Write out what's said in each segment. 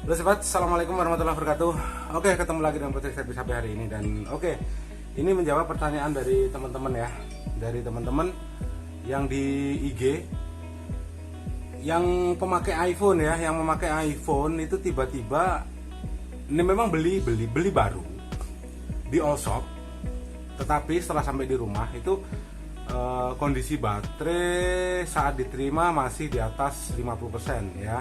Halo sobat, assalamualaikum warahmatullahi wabarakatuh. Oke, ketemu lagi dengan Putri Servis HP hari ini. Dan ini menjawab pertanyaan dari teman-teman ya, dari teman-teman yang di IG, yang pemakai iPhone ya, yang memakai iPhone itu tiba-tiba ini memang beli baru di all shop, tetapi setelah sampai di rumah itu kondisi baterai saat diterima masih di atas 50% ya.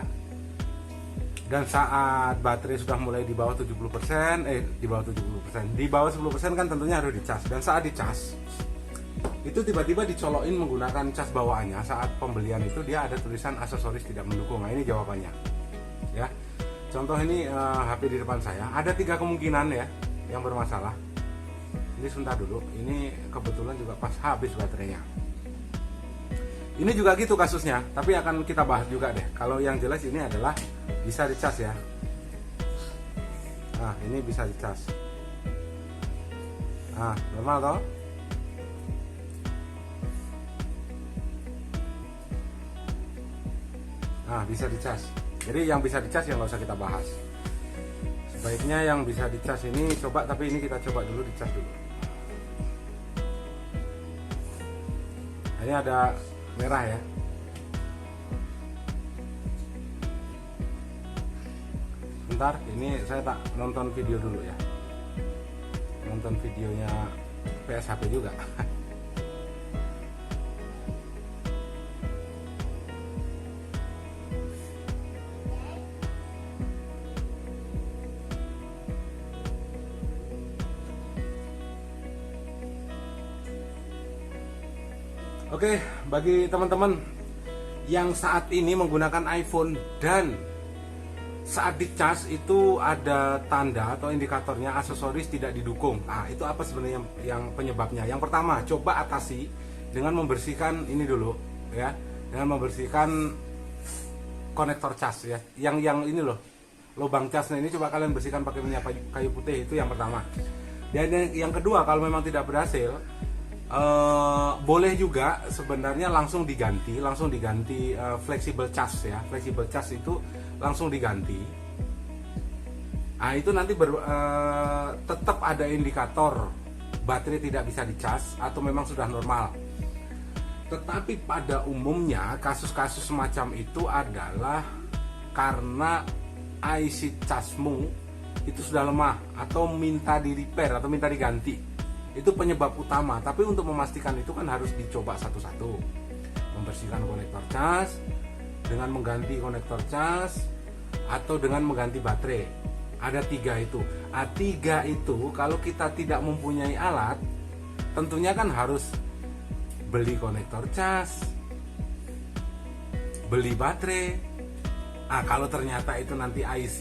Dan saat baterai sudah mulai di bawah 70%, di bawah 70%, di bawah 10% kan tentunya harus dicas. Dan saat dicas itu tiba-tiba dicolokin menggunakan cas bawaannya. Saat pembelian itu dia ada tulisan aksesoris tidak mendukung. Nah, ini jawabannya ya. Contoh ini HP di depan saya, ada 3 kemungkinan ya yang bermasalah. Ini sebentar dulu, ini kebetulan juga pas habis baterainya. Ini juga gitu kasusnya, tapi akan kita bahas juga deh. Kalau yang jelas ini adalah bisa dicas ya. Nah, ini bisa dicas. Nah, normal toh? Nah, bisa dicas. Jadi yang bisa dicas yang nggak usah kita bahas. Sebaiknya yang bisa dicas ini coba, tapi ini kita coba dulu dicas dulu. Nah, ini ada merah ya. Bentar, ini saya tak nonton video dulu ya. Nonton videonya PSHP juga. Oke, bagi teman-teman yang saat ini menggunakan iPhone dan saat dicas itu ada tanda atau indikatornya aksesoris tidak didukung. Nah, itu apa sebenarnya yang penyebabnya? Yang pertama, coba atasi dengan membersihkan ini dulu ya, dengan membersihkan konektor cas ya. Yang ini loh, lubang casnya ini coba kalian bersihkan pakai minyak kayu putih, itu yang pertama. Dan yang kedua, kalau memang tidak berhasil, boleh juga sebenarnya langsung diganti flexible cas ya. Flexible cas itu langsung diganti. Nah, itu nanti tetap ada indikator baterai tidak bisa dicas atau memang sudah normal. Tetapi pada umumnya kasus-kasus semacam itu adalah karena IC casmu itu sudah lemah atau minta di repair atau minta diganti. Itu penyebab utama. Tapi untuk memastikan itu kan harus dicoba satu-satu. Membersihkan konektor cas dengan mengganti konektor cas atau dengan mengganti baterai. Ada 3 itu. A3 itu kalau kita tidak mempunyai alat, tentunya kan harus beli konektor cas, beli baterai. Kalau ternyata itu nanti IC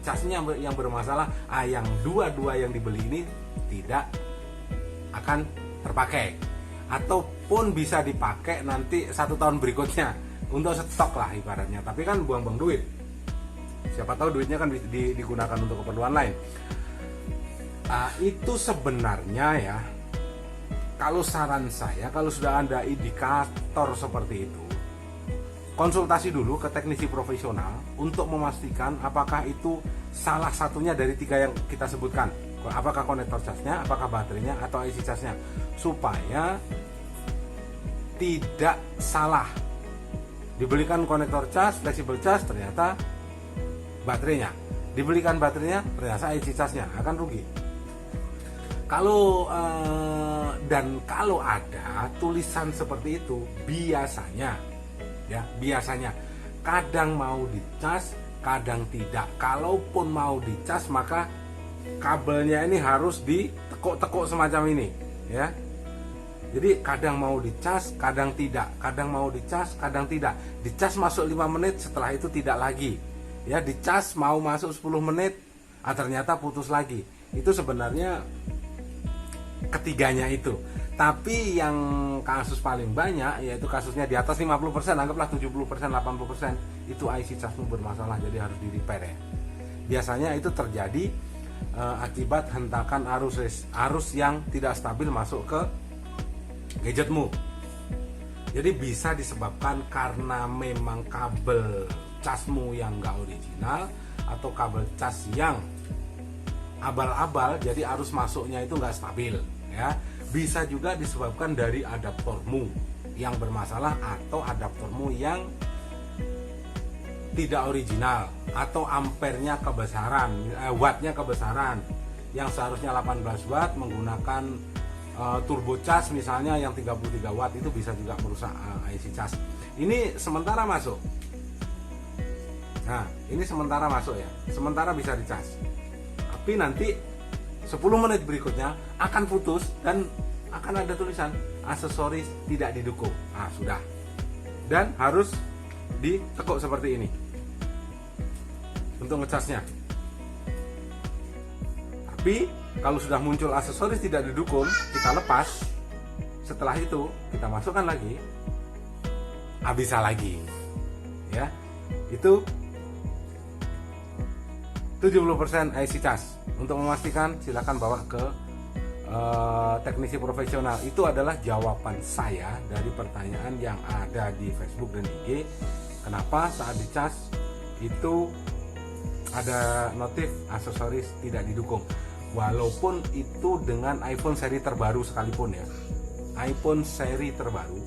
casnya yang bermasalah, yang dua yang dibeli ini tidak akan terpakai, ataupun bisa dipakai nanti 1 tahun berikutnya untuk stok lah ibaratnya, tapi kan buang-buang duit. Siapa tahu duitnya kan digunakan untuk keperluan lain. Itu sebenarnya ya, kalau saran saya, kalau sudah ada indikator seperti itu, konsultasi dulu ke teknisi profesional untuk memastikan apakah itu salah satunya dari 3 yang kita sebutkan. Apakah konektor casnya, apakah baterainya, atau IC casnya, supaya tidak salah. Dibelikan konektor cas, flexible cas, ternyata baterainya. Dibelikan baterainya, ternyata IC casnya, akan rugi. Kalau ada tulisan seperti itu, biasanya kadang mau dicas, kadang tidak. Kalaupun mau dicas, maka kabelnya ini harus ditekuk-tekuk semacam ini ya. Jadi kadang mau dicas, kadang tidak. Kadang mau dicas, kadang tidak. Dicas masuk 5 menit, setelah itu tidak lagi ya. Dicas mau masuk 10 menit, ternyata putus lagi. Itu sebenarnya ketiganya itu. Tapi yang kasus paling banyak yaitu kasusnya di atas 50%, anggaplah 70%, 80%, itu IC casmu bermasalah, jadi harus di repair ya. Biasanya itu terjadi akibat hentakan arus yang tidak stabil masuk ke gadgetmu. Jadi bisa disebabkan karena memang kabel casmu yang nggak original atau kabel cas yang abal-abal, jadi arus masuknya itu nggak stabil ya. Bisa juga disebabkan dari adaptormu yang bermasalah atau adaptormu yang tidak original, atau ampernya kebesaran, wattnya kebesaran, yang seharusnya 18 watt menggunakan turbo cas misalnya yang 33 watt, itu bisa juga merusak IC cas. Ini sementara masuk. Nah, ini sementara masuk ya, sementara bisa dicas. Tapi nanti 10 menit berikutnya akan putus dan akan ada tulisan aksesoris tidak didukung. Nah, sudah. Dan harus ditekuk seperti ini untuk ngecasnya. Tapi kalau sudah muncul aksesoris tidak didukung, kita lepas. Setelah itu kita masukkan lagi, bisa lagi ya. Itu 70% IC cas. Untuk memastikan silakan bawa ke teknisi profesional. Itu adalah jawaban saya dari pertanyaan yang ada di Facebook dan IG. Kenapa saat dicas itu ada notif aksesoris tidak didukung, walaupun itu dengan iPhone seri terbaru sekalipun ya. iPhone seri terbaru,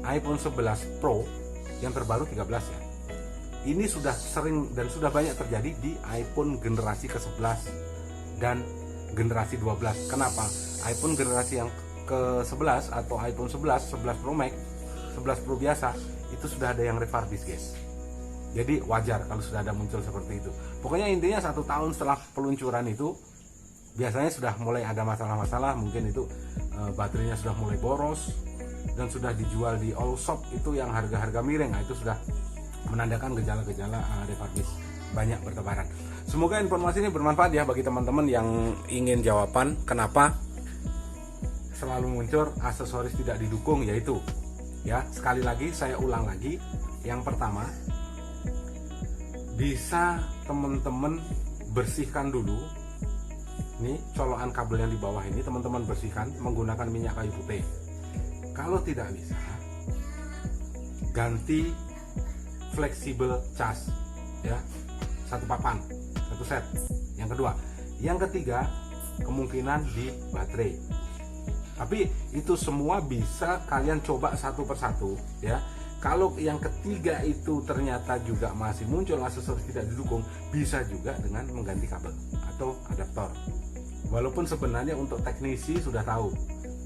iPhone 11 Pro yang terbaru 13 ya. Ini sudah sering dan sudah banyak terjadi di iPhone generasi ke-11 dan generasi 12. Kenapa? iPhone generasi yang ke-11 atau iPhone 11, 11 Pro Max, 11 Pro biasa itu sudah ada yang refurbish guys. Jadi wajar kalau sudah ada muncul seperti itu. Pokoknya intinya 1 tahun setelah peluncuran itu biasanya sudah mulai ada masalah-masalah. Mungkin itu baterainya sudah mulai boros dan sudah dijual di all shop itu yang harga-harga miring. Nah, itu sudah menandakan gejala-gejala refurbish banyak bertebaran. Semoga informasi ini bermanfaat ya bagi teman-teman yang ingin jawaban kenapa selalu muncul aksesoris tidak didukung. Yaitu ya, sekali lagi saya ulang lagi, yang pertama, bisa teman-teman bersihkan dulu ini colokan kabel yang di bawah ini, teman-teman bersihkan menggunakan minyak kayu putih. Kalau tidak bisa, ganti fleksibel cas ya, 1 papan, 1 set. Yang ketiga kemungkinan di baterai. Tapi itu semua bisa kalian coba satu persatu ya. Kalau yang ketiga itu ternyata juga masih muncul aksesoris tidak didukung, bisa juga dengan mengganti kabel atau adaptor. Walaupun sebenarnya untuk teknisi sudah tahu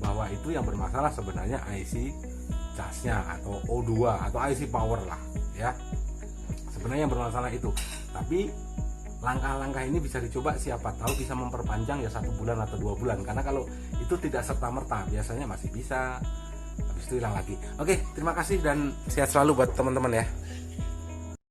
bahwa itu yang bermasalah sebenarnya IC casnya atau O2 atau IC power lah ya. Sebenarnya yang bermasalah itu. Tapi langkah-langkah ini bisa dicoba, siapa tahu bisa memperpanjang ya 1 bulan atau 2 bulan. Karena kalau itu tidak serta-merta, biasanya masih bisa, habis itu hilang lagi. Oke, terima kasih dan sehat selalu buat teman-teman ya.